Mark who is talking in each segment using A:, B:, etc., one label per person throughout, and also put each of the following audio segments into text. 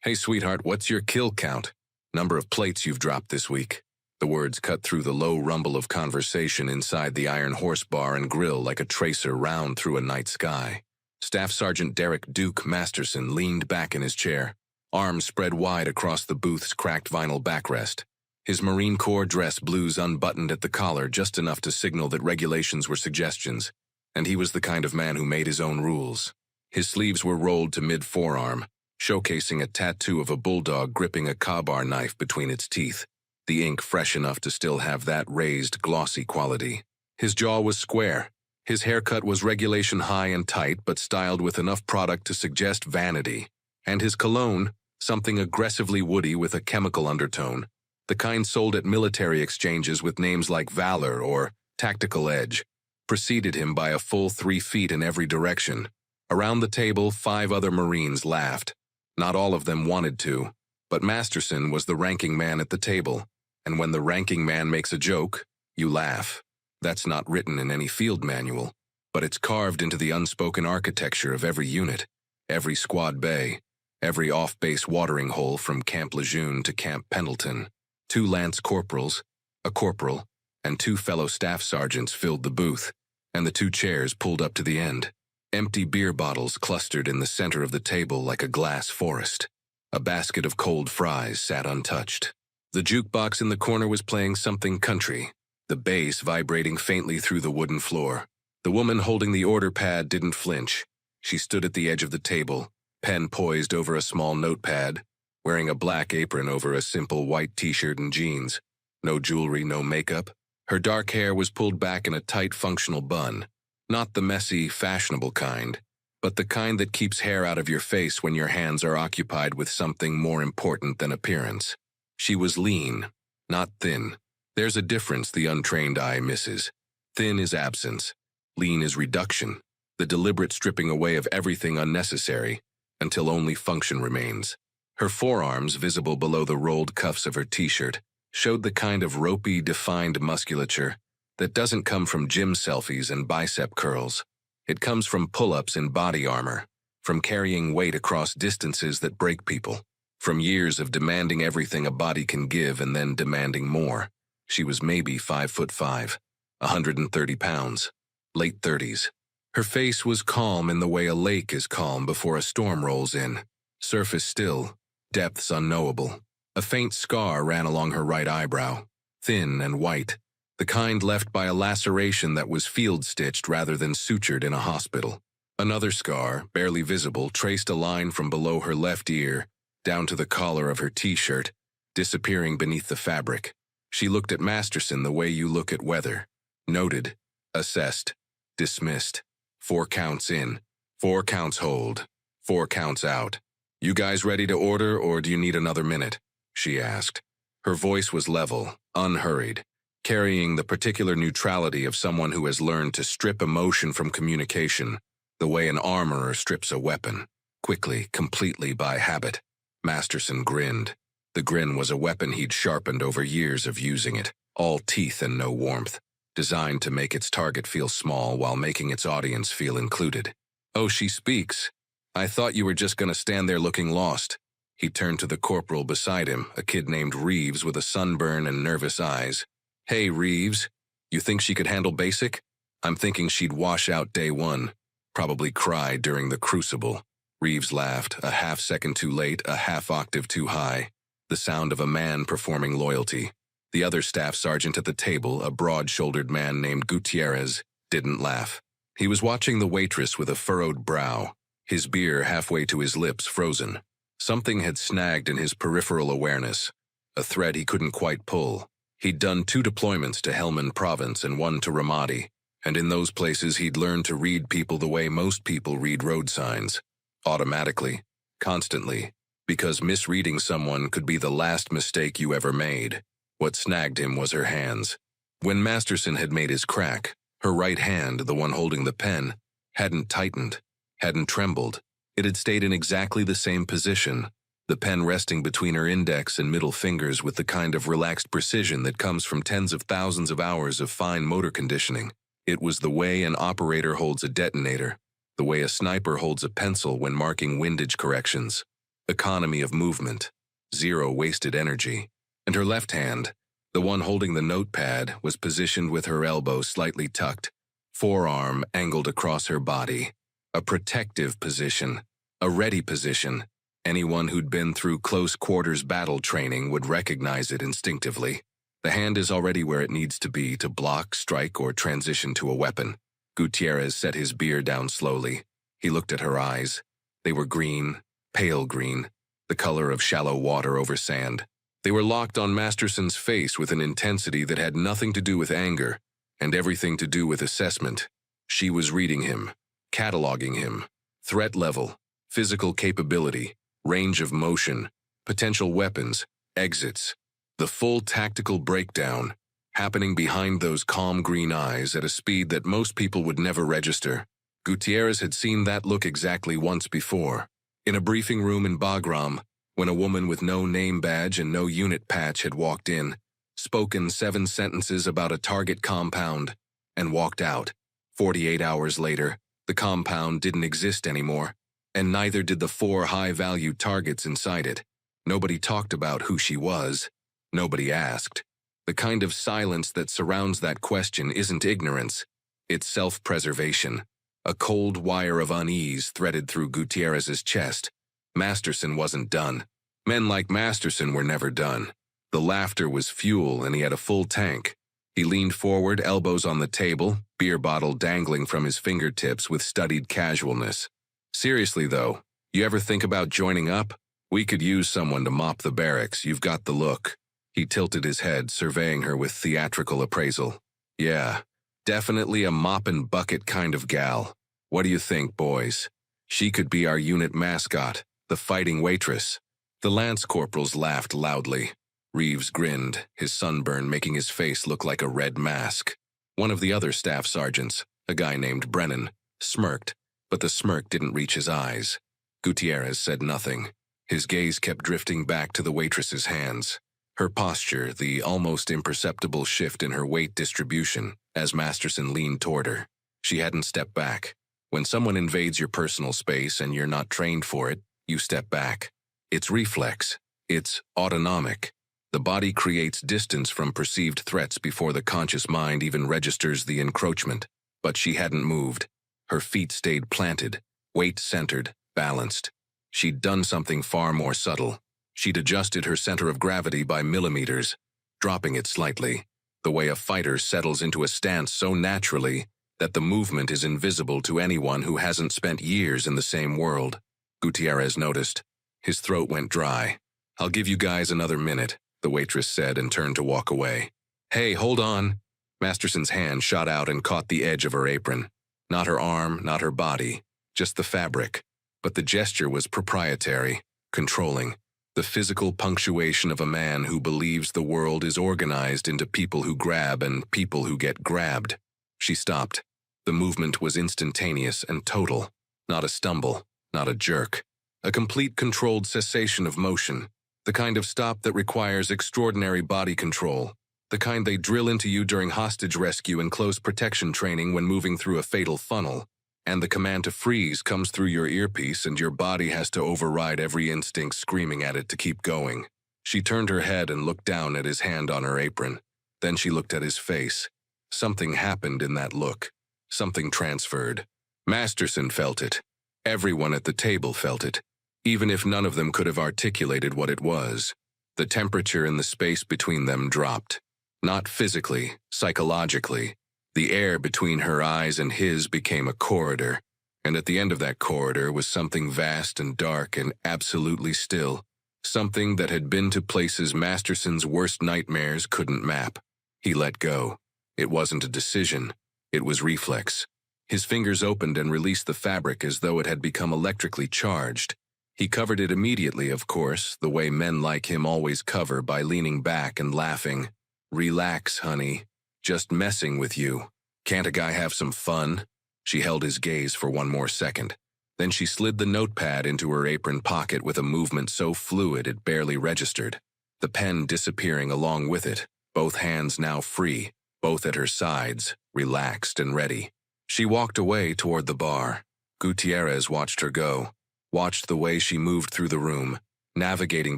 A: Hey, sweetheart, what's your kill count? Number of plates you've dropped this week. The words cut through the low rumble of conversation inside the Iron Horse bar and grill like a tracer round through a night sky. Staff Sergeant Derek Duke Masterson leaned back in his chair, arms spread wide across the booth's cracked vinyl backrest. His Marine Corps dress blues unbuttoned at the collar just enough to signal that regulations were suggestions, and he was the kind of man who made his own rules. His sleeves were rolled to mid-forearm, showcasing a tattoo of a bulldog gripping a Ka-Bar knife between its teeth, the ink fresh enough to still have that raised, glossy quality. His jaw was square. His haircut was regulation high and tight, but styled with enough product to suggest vanity. And his cologne, something aggressively woody with a chemical undertone, the kind sold at military exchanges with names like Valor or Tactical Edge, preceded him by a full 3 feet in every direction. Around the table, 5 other Marines laughed. Not all of them wanted to, but Masterson was the ranking man at the table, and when the ranking man makes a joke, you laugh. That's not written in any field manual, but it's carved into the unspoken architecture of every unit, every squad bay, every off-base watering hole from Camp Lejeune to Camp Pendleton. 2 lance corporals, a corporal, and 2 fellow staff sergeants filled the booth, and the 2 chairs pulled up to the end. Empty beer bottles clustered in the center of the table like a glass forest. A basket of cold fries sat untouched. The jukebox in the corner was playing something country, the bass vibrating faintly through the wooden floor. The woman holding the order pad didn't flinch. She stood at the edge of the table, pen poised over a small notepad, wearing a black apron over a simple white t-shirt and jeans. No jewelry, no makeup. Her dark hair was pulled back in a tight, functional bun. Not the messy, fashionable kind, but the kind that keeps hair out of your face when your hands are occupied with something more important than appearance. She was lean, not thin. There's a difference the untrained eye misses. Thin is absence. Lean is reduction, the deliberate stripping away of everything unnecessary until only function remains. Her forearms, visible below the rolled cuffs of her t-shirt, showed the kind of ropey, defined musculature that doesn't come from gym selfies and bicep curls. It comes from pull-ups in body armor, from carrying weight across distances that break people, from years of demanding everything a body can give and then demanding more. She was maybe 5'5", 130 pounds, late 30s. Her face was calm in the way a lake is calm before a storm rolls in. Surface still, depths unknowable. A faint scar ran along her right eyebrow, thin and white, the kind left by a laceration that was field-stitched rather than sutured in a hospital. Another scar, barely visible, traced a line from below her left ear down to the collar of her t-shirt, disappearing beneath the fabric. She looked at Masterson the way you look at weather. Noted, assessed, dismissed. 4 counts in, 4 counts hold, 4 counts out. "You guys ready to order, or do you need another minute?" she asked. Her voice was level, unhurried, carrying the particular neutrality of someone who has learned to strip emotion from communication, the way an armorer strips a weapon, quickly, completely by habit. Masterson grinned. The grin was a weapon he'd sharpened over years of using it, all teeth and no warmth, designed to make its target feel small while making its audience feel included. "Oh, she speaks. I thought you were just gonna stand there looking lost." He turned to the corporal beside him, a kid named Reeves with a sunburn and nervous eyes. "Hey, Reeves, you think she could handle basic? I'm thinking she'd wash out day 1, probably cry during the crucible." Reeves laughed, a half second too late, a half octave too high, the sound of a man performing loyalty. The other staff sergeant at the table, a broad-shouldered man named Gutierrez, didn't laugh. He was watching the waitress with a furrowed brow, his beer halfway to his lips frozen. Something had snagged in his peripheral awareness, a thread he couldn't quite pull. He'd done 2 deployments to Helmand Province and 1 to Ramadi, and in those places he'd learned to read people the way most people read road signs. Automatically, constantly, because misreading someone could be the last mistake you ever made. What snagged him was her hands. When Masterson had made his crack, her right hand, the one holding the pen, hadn't tightened, hadn't trembled. It had stayed in exactly the same position, the pen resting between her index and middle fingers with the kind of relaxed precision that comes from tens of thousands of hours of fine motor conditioning. It was the way an operator holds a detonator, the way a sniper holds a pencil when marking windage corrections. economy of movement, zero wasted energy. And her left hand, the one holding the notepad, was positioned with her elbow slightly tucked, forearm angled across her body. A protective position, a ready position. Anyone who'd been through close quarters battle training would recognize it instinctively. The hand is already where it needs to be to block, strike, or transition to a weapon. Gutierrez set his beer down slowly. He looked at her eyes. They were green, pale green, the color of shallow water over sand. They were locked on Masterson's face with an intensity that had nothing to do with anger and everything to do with assessment. She was reading him, cataloging him, threat level, physical capability, range of motion, potential weapons, exits, the full tactical breakdown, happening behind those calm green eyes at a speed that most people would never register. Gutierrez had seen that look exactly once before, in a briefing room in Bagram, when a woman with no name badge and no unit patch had walked in, spoken 7 sentences about a target compound, and walked out. 48 hours later, the compound didn't exist anymore, and neither did the 4 high-value targets inside it. Nobody talked about who she was. Nobody asked. The kind of silence that surrounds that question isn't ignorance. It's self-preservation. A cold wire of unease threaded through Gutierrez's chest. Masterson wasn't done. Men like Masterson were never done. The laughter was fuel, and he had a full tank. He leaned forward, elbows on the table, beer bottle dangling from his fingertips with studied casualness. Seriously, though, you ever think about joining up? We could use someone to mop the barracks. You've got the look. He tilted his head, surveying her with theatrical appraisal. Yeah, definitely a mop and bucket kind of gal. What do you think, boys? She could be our unit mascot, the fighting waitress. The lance corporals laughed loudly. Reeves grinned, his sunburn making his face look like a red mask. One of the other staff sergeants, a guy named Brennan, smirked, but the smirk didn't reach his eyes. Gutierrez said nothing. His gaze kept drifting back to the waitress's hands. Her posture, the almost imperceptible shift in her weight distribution as Masterson leaned toward her. She hadn't stepped back. When someone invades your personal space and you're not trained for it, you step back. It's reflex. It's autonomic. The body creates distance from perceived threats before the conscious mind even registers the encroachment. But she hadn't moved. Her feet stayed planted, weight centered, balanced. She'd done something far more subtle. She'd adjusted her center of gravity by millimeters, dropping it slightly, the way a fighter settles into a stance so naturally that the movement is invisible to anyone who hasn't spent years in the same world. Gutierrez noticed. His throat went dry. "I'll give you guys another minute," the waitress said and turned to walk away. "Hey, hold on." Masterson's hand shot out and caught the edge of her apron. Not her arm, not her body, just the fabric. But the gesture was proprietary, controlling. The physical punctuation of a man who believes the world is organized into people who grab and people who get grabbed. She stopped. The movement was instantaneous and total. Not a stumble, not a jerk. A complete controlled cessation of motion. The kind of stop that requires extraordinary body control. The kind they drill into you during hostage rescue and close protection training when moving through a fatal funnel. And the command to freeze comes through your earpiece and your body has to override every instinct screaming at it to keep going. She turned her head and looked down at his hand on her apron. Then she looked at his face. Something happened in that look. Something transferred. Masterson felt it. Everyone at the table felt it, even if none of them could have articulated what it was. The temperature in the space between them dropped. Not physically, psychologically. The air between her eyes and his became a corridor, and at the end of that corridor was something vast and dark and absolutely still, something that had been to places Masterson's worst nightmares couldn't map. He let go. It wasn't a decision. It was reflex. His fingers opened and released the fabric as though it had become electrically charged. He covered it immediately, of course, the way men like him always cover, by leaning back and laughing. "Relax, honey. Just messing with you. Can't a guy have some fun?" She held his gaze for one more second. Then she slid the notepad into her apron pocket with a movement so fluid it barely registered. The pen disappearing along with it, both hands now free, both at her sides, relaxed and ready. She walked away toward the bar. Gutierrez watched her go, watched the way she moved through the room, navigating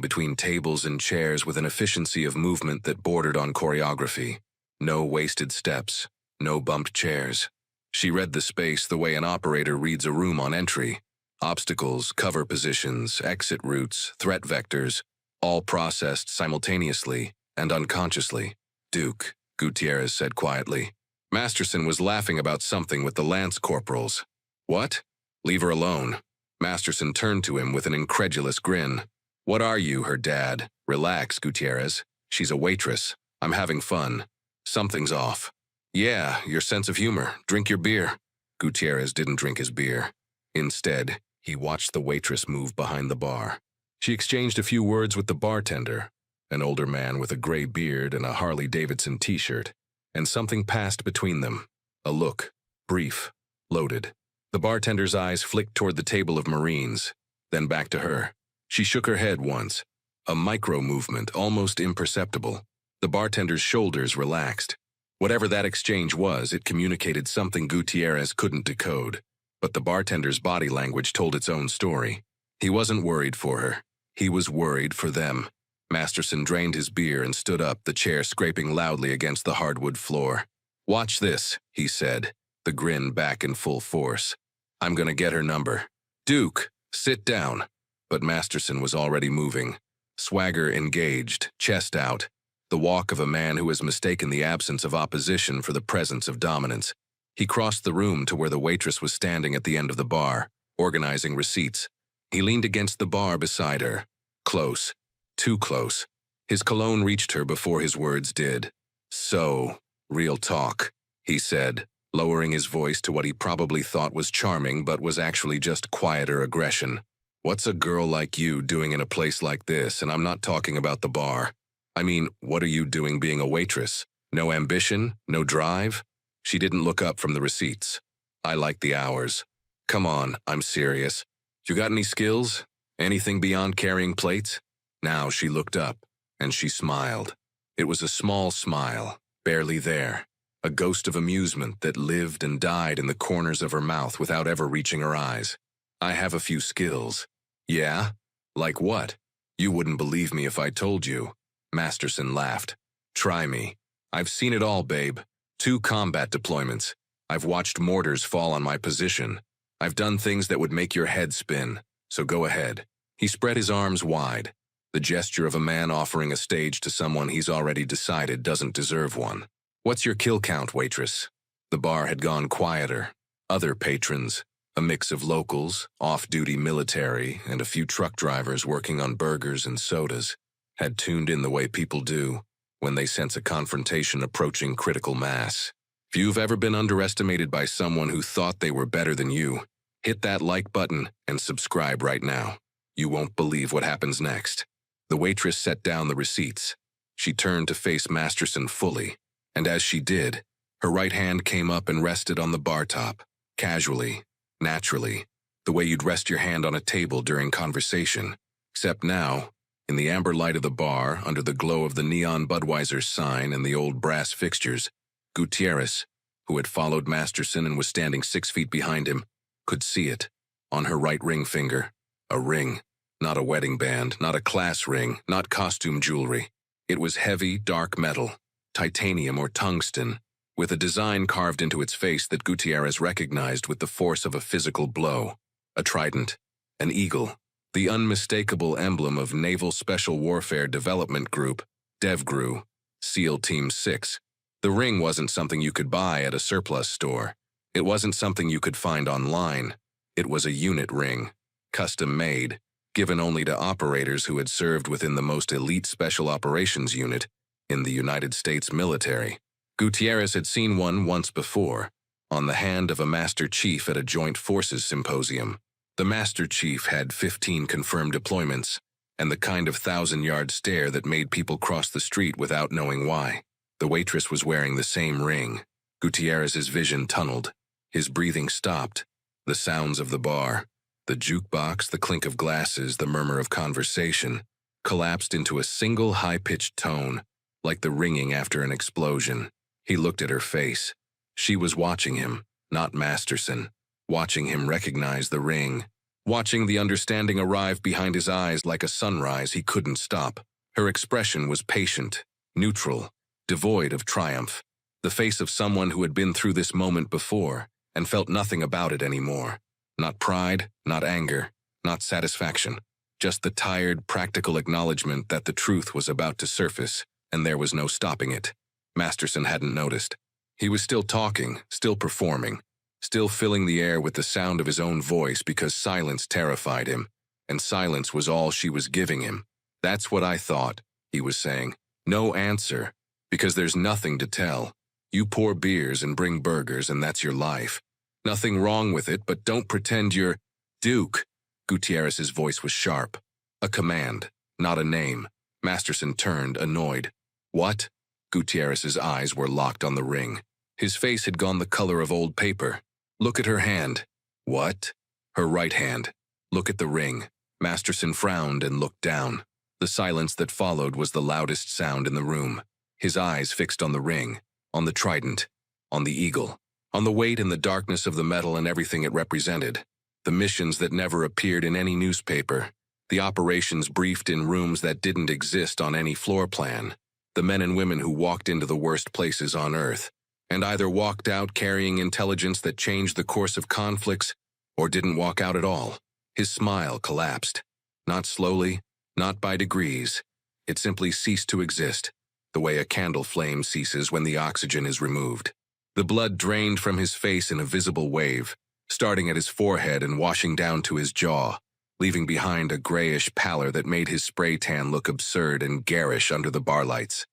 A: between tables and chairs with an efficiency of movement that bordered on choreography. No wasted steps, no bumped chairs. She read the space the way an operator reads a room on entry. Obstacles, cover positions, exit routes, threat vectors, all processed simultaneously and unconsciously. "Duke," Gutierrez said quietly. Masterson was laughing about something with the lance corporals. "What?" "Leave her alone." Masterson turned to him with an incredulous grin. "What are you, her dad?" "Relax, Gutierrez. She's a waitress. I'm having fun. Something's off." "Yeah, your sense of humor. Drink your beer." Gutierrez didn't drink his beer. Instead, he watched the waitress move behind the bar. She exchanged a few words with the bartender, an older man with a gray beard and a Harley-Davidson t-shirt, and something passed between them. A look, brief, loaded. The bartender's eyes flicked toward the table of Marines, then back to her. She shook her head once, a micro-movement, almost imperceptible. The bartender's shoulders relaxed. Whatever that exchange was, it communicated something Gutierrez couldn't decode. But the bartender's body language told its own story. He wasn't worried for her. He was worried for them. Masterson drained his beer and stood up, the chair scraping loudly against the hardwood floor. "Watch this," he said, the grin back in full force. "I'm gonna get her number." "Duke, sit down." But Masterson was already moving. Swagger engaged, chest out. The walk of a man who has mistaken the absence of opposition for the presence of dominance. He crossed the room to where the waitress was standing at the end of the bar, organizing receipts. He leaned against the bar beside her. Close. Too close. His cologne reached her before his words did. "So, real talk," he said, lowering his voice to what he probably thought was charming but was actually just quieter aggression. "What's a girl like you doing in a place like this? And I'm not talking about the bar. I mean, what are you doing being a waitress? No ambition? No drive?" She didn't look up from the receipts. "I like the hours." "Come on, I'm serious. You got any skills? Anything beyond carrying plates?" Now she looked up, and she smiled. It was a small smile, barely there, a ghost of amusement that lived and died in the corners of her mouth without ever reaching her eyes. "I have a few skills." "Yeah? Like what?" "You wouldn't believe me if I told you." Masterson laughed. "Try me. I've seen it all, babe. 2 combat deployments. I've watched mortars fall on my position. I've done things that would make your head spin, so go ahead." He spread his arms wide, the gesture of a man offering a stage to someone he's already decided doesn't deserve one. "What's your kill count, waitress?" The bar had gone quieter. Other patrons, a mix of locals, off-duty military, and a few truck drivers working on burgers and sodas, had tuned in the way people do when they sense a confrontation approaching critical mass. If you've ever been underestimated by someone who thought they were better than you, hit that like button and subscribe right now. You won't believe what happens next. The waitress set down the receipts. She turned to face Masterson fully, and as she did, her right hand came up and rested on the bar top, casually, naturally, the way you'd rest your hand on a table during conversation. Except now, in the amber light of the bar, under the glow of the neon Budweiser sign and the old brass fixtures, Gutierrez, who had followed Masterson and was standing 6 feet behind him, could see it, on her right ring finger. A ring. Not a wedding band, not a class ring, not costume jewelry. It was heavy, dark metal, titanium or tungsten, with a design carved into its face that Gutierrez recognized with the force of a physical blow. A trident, an eagle, the unmistakable emblem of Naval Special Warfare Development Group, DevGru, SEAL Team 6. The ring wasn't something you could buy at a surplus store. It wasn't something you could find online. It was a unit ring, custom-made, given only to operators who had served within the most elite Special Operations Unit in the United States military. Gutierrez had seen one once before, on the hand of a Master Chief at a Joint Forces Symposium. The Master Chief had 15 confirmed deployments, and the kind of 1,000-yard stare that made people cross the street without knowing why. The waitress was wearing the same ring. Gutierrez's vision tunneled. His breathing stopped. The sounds of the bar, the jukebox, the clink of glasses, the murmur of conversation, collapsed into a single high-pitched tone, like the ringing after an explosion. He looked at her face. She was watching him, not Masterson, watching him recognize the ring, Watching the understanding arrive behind his eyes like a sunrise, he couldn't stop. Her expression was patient, neutral, devoid of triumph. The face of someone who had been through this moment before and felt nothing about it anymore. Not pride, not anger, not satisfaction. Just the tired, practical acknowledgement that the truth was about to surface, and there was no stopping it. Masterson hadn't noticed. He was still talking, still performing, still filling the air with the sound of his own voice because silence terrified him, and silence was all she was giving him. "That's what I thought," he was saying. "No answer, because there's nothing to tell. You pour beers and bring burgers, and that's your life. Nothing wrong with it, but don't pretend you're Duke." Gutierrez's voice was sharp. A command, not a name. Masterson turned, annoyed. "What?" Gutierrez's eyes were locked on the ring. His face had gone the color of old paper. "Look at her hand." "What?" "Her right hand. Look at the ring." Masterson frowned and looked down. The silence that followed was the loudest sound in the room. His eyes fixed on the ring, on the trident, on the eagle, on the weight and the darkness of the metal and everything it represented. The missions that never appeared in any newspaper. The operations briefed in rooms that didn't exist on any floor plan. The men and women who walked into the worst places on Earth, and either walked out carrying intelligence that changed the course of conflicts, or didn't walk out at all. His smile collapsed. Not slowly, not by degrees. It simply ceased to exist, the way a candle flame ceases when the oxygen is removed. The blood drained from his face in a visible wave, starting at his forehead and washing down to his jaw, leaving behind a grayish pallor that made his spray tan look absurd and garish under the bar lights.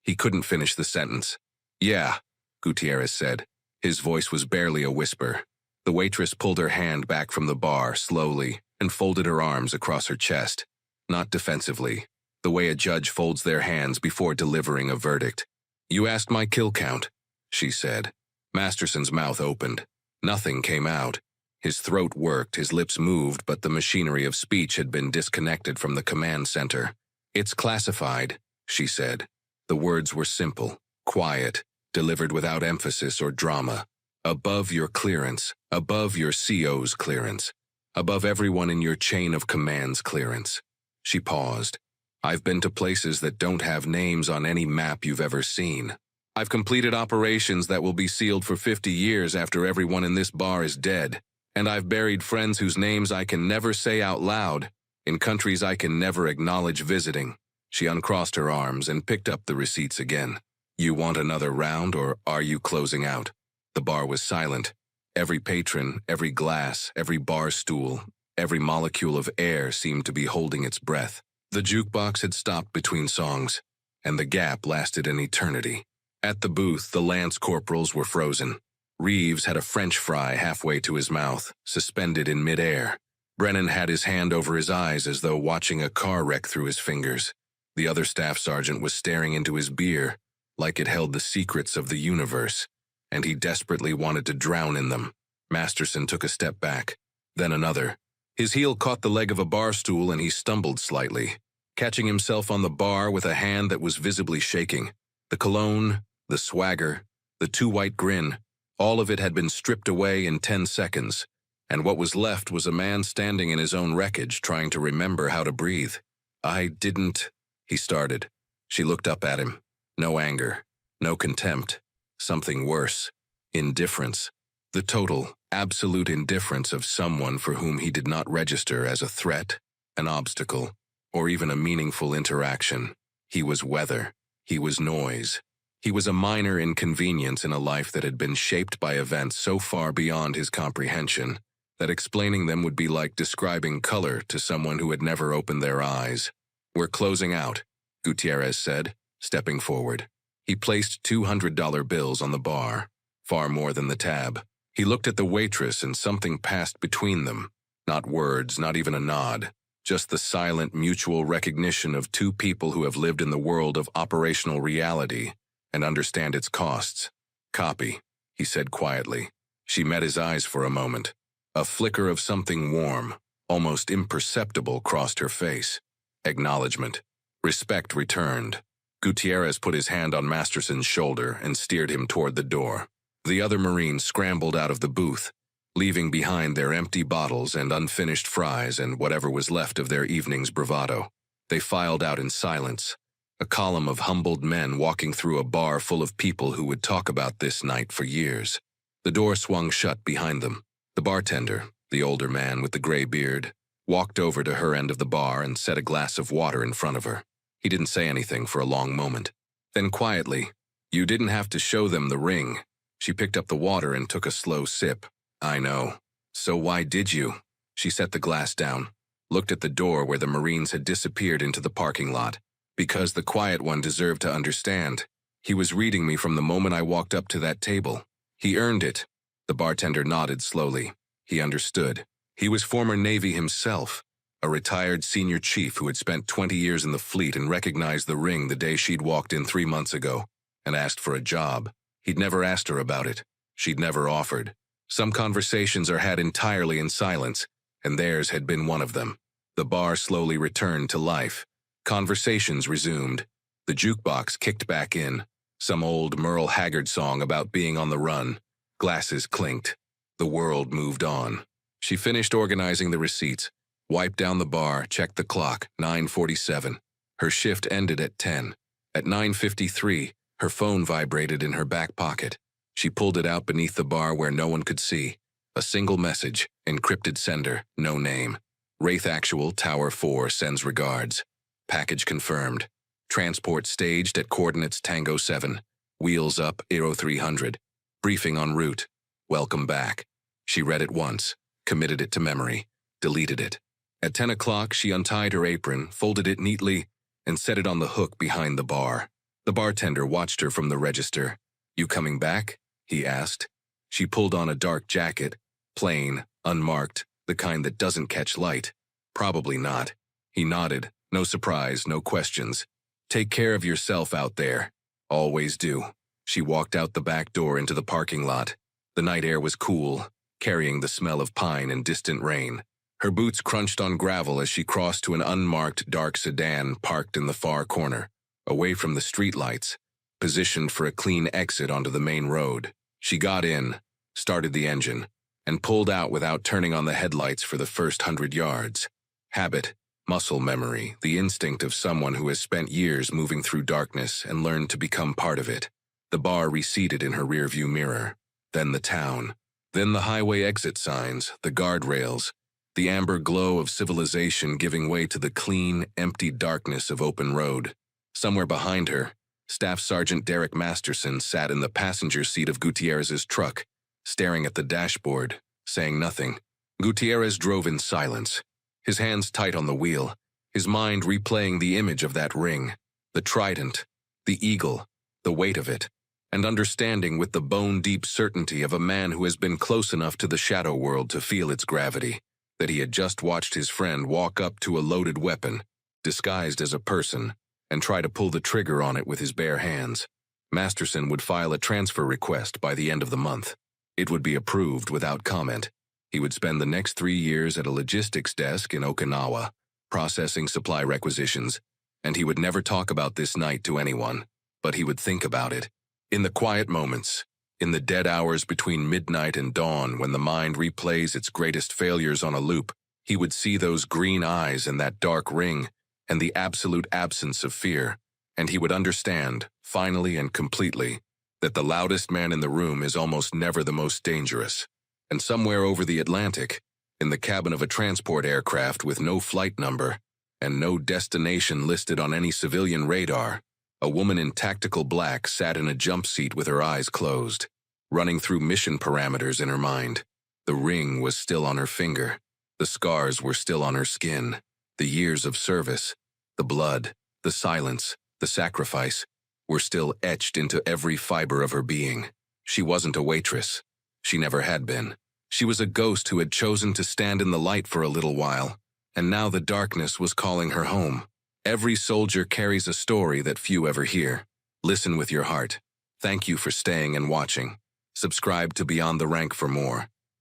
A: He couldn't finish the sentence. "Yeah," Gutierrez said. His voice was barely a whisper. The waitress pulled her hand back from the bar, slowly, and folded her arms across her chest. Not defensively, the way a judge folds their hands before delivering a verdict. "You asked my kill count," she said. Masterson's mouth opened. Nothing came out. His throat worked, his lips moved, but the machinery of speech had been disconnected from the command center. "It's classified," she said. The words were simple, quiet, delivered without emphasis or drama. "Above your clearance, above your CO's clearance, above everyone in your chain of command's clearance." She paused. "I've been to places that don't have names on any map you've ever seen. I've completed operations that will be sealed for 50 years after everyone in this bar is dead. And I've buried friends whose names I can never say out loud, in countries I can never acknowledge visiting." She uncrossed her arms and picked up the receipts again. "You want another round, or are you closing out?" The bar was silent. Every patron, every glass, every bar stool, every molecule of air seemed to be holding its breath. The jukebox had stopped between songs, and the gap lasted an eternity. At the booth, the lance corporals were frozen. Reeves had a French fry halfway to his mouth, suspended in midair. Brennan had his hand over his eyes as though watching a car wreck through his fingers. The other staff sergeant was staring into his beer, like it held the secrets of the universe, and he desperately wanted to drown in them. Masterson took a step back, then another. His heel caught the leg of a bar stool and he stumbled slightly, catching himself on the bar with a hand that was visibly shaking. The cologne, the swagger, the too-white grin, all of it had been stripped away in 10 seconds, and what was left was a man standing in his own wreckage trying to remember how to breathe. "I didn't," he started. She looked up at him. No anger, no contempt. Something worse. Indifference. The total, absolute indifference of someone for whom he did not register as a threat, an obstacle, or even a meaningful interaction. He was weather. He was noise. He was a minor inconvenience in a life that had been shaped by events so far beyond his comprehension that explaining them would be like describing color to someone who had never opened their eyes. "We're closing out," Gutierrez said, stepping forward. He placed $200 bills on the bar, far more than the tab. He looked at the waitress and something passed between them. Not words, not even a nod. Just the silent mutual recognition of two people who have lived in the world of operational reality and understand its costs. "Copy," he said quietly. She met his eyes for a moment. A flicker of something warm, almost imperceptible, crossed her face. Acknowledgement. Respect returned. Gutierrez put his hand on Masterson's shoulder and steered him toward the door. The other Marine scrambled out of the booth, leaving behind their empty bottles and unfinished fries and whatever was left of their evening's bravado. They filed out in silence, a column of humbled men walking through a bar full of people who would talk about this night for years. The door swung shut behind them. The bartender, the older man with the gray beard, walked over to her end of the bar and set a glass of water in front of her. He didn't say anything for a long moment. Then quietly, "You didn't have to show them the ring." She picked up the water and took a slow sip. "I know. So why did you?" She set the glass down, looked at the door where the Marines had disappeared into the parking lot. "Because the quiet one deserved to understand. He was reading me from the moment I walked up to that table. He earned it." The bartender nodded slowly. He understood. He was former Navy himself, a retired senior chief who had spent 20 years in the fleet and recognized the ring the day she'd walked in 3 months ago and asked for a job. He'd never asked her about it. She'd never offered. Some conversations are had entirely in silence, and theirs had been one of them. The bar slowly returned to life. Conversations resumed. The jukebox kicked back in. Some old Merle Haggard song about being on the run. Glasses clinked. The world moved on. She finished organizing the receipts, wiped down the bar, checked the clock, 9:47. Her shift ended at 10. At 9:53, her phone vibrated in her back pocket. She pulled it out beneath the bar where no one could see. A single message, encrypted sender, no name. Wraith Actual, Tower 4, sends regards. Package confirmed. Transport staged at coordinates Tango 7. Wheels up, Aero 300. Briefing en route. Welcome back. She read it once, committed it to memory, deleted it. At 10 o'clock, she untied her apron, folded it neatly, and set it on the hook behind the bar. The bartender watched her from the register. "You coming back?" he asked. She pulled on a dark jacket, plain, unmarked, the kind that doesn't catch light. "Probably not." He nodded. No surprise, no questions. "Take care of yourself out there." "Always do." She walked out the back door into the parking lot. The night air was cool, carrying the smell of pine and distant rain. Her boots crunched on gravel as she crossed to an unmarked dark sedan parked in the far corner, away from the streetlights, positioned for a clean exit onto the main road. She got in, started the engine, and pulled out without turning on the headlights for the first 100 yards. Habit, muscle memory, the instinct of someone who has spent years moving through darkness and learned to become part of it. The bar receded in her rearview mirror. Then the town. Then the highway exit signs, the guardrails, the amber glow of civilization giving way to the clean, empty darkness of open road. Somewhere behind her, Staff Sergeant Derek Masterson sat in the passenger seat of Gutierrez's truck, staring at the dashboard, saying nothing. Gutierrez drove in silence, his hands tight on the wheel, his mind replaying the image of that ring, the trident, the eagle, the weight of it, and understanding with the bone-deep certainty of a man who has been close enough to the shadow world to feel its gravity, that he had just watched his friend walk up to a loaded weapon, disguised as a person, and try to pull the trigger on it with his bare hands. Masterson would file a transfer request by the end of the month. It would be approved without comment. He would spend the next 3 years at a logistics desk in Okinawa, processing supply requisitions, and he would never talk about this night to anyone, but he would think about it. In the quiet moments, in the dead hours between midnight and dawn when the mind replays its greatest failures on a loop, he would see those green eyes and that dark ring and the absolute absence of fear, and he would understand, finally and completely, that the loudest man in the room is almost never the most dangerous. And somewhere over the Atlantic, in the cabin of a transport aircraft with no flight number and no destination listed on any civilian radar, a woman in tactical black sat in a jump seat with her eyes closed, running through mission parameters in her mind. The ring was still on her finger. The scars were still on her skin. The years of service, the blood, the silence, the sacrifice, were still etched into every fiber of her being. She wasn't a waitress. She never had been. She was a ghost who had chosen to stand in the light for a little while, and now the darkness was calling her home. Every soldier carries a story that few ever hear. Listen with your heart. Thank you for staying and watching. Subscribe to Beyond the Rank for more.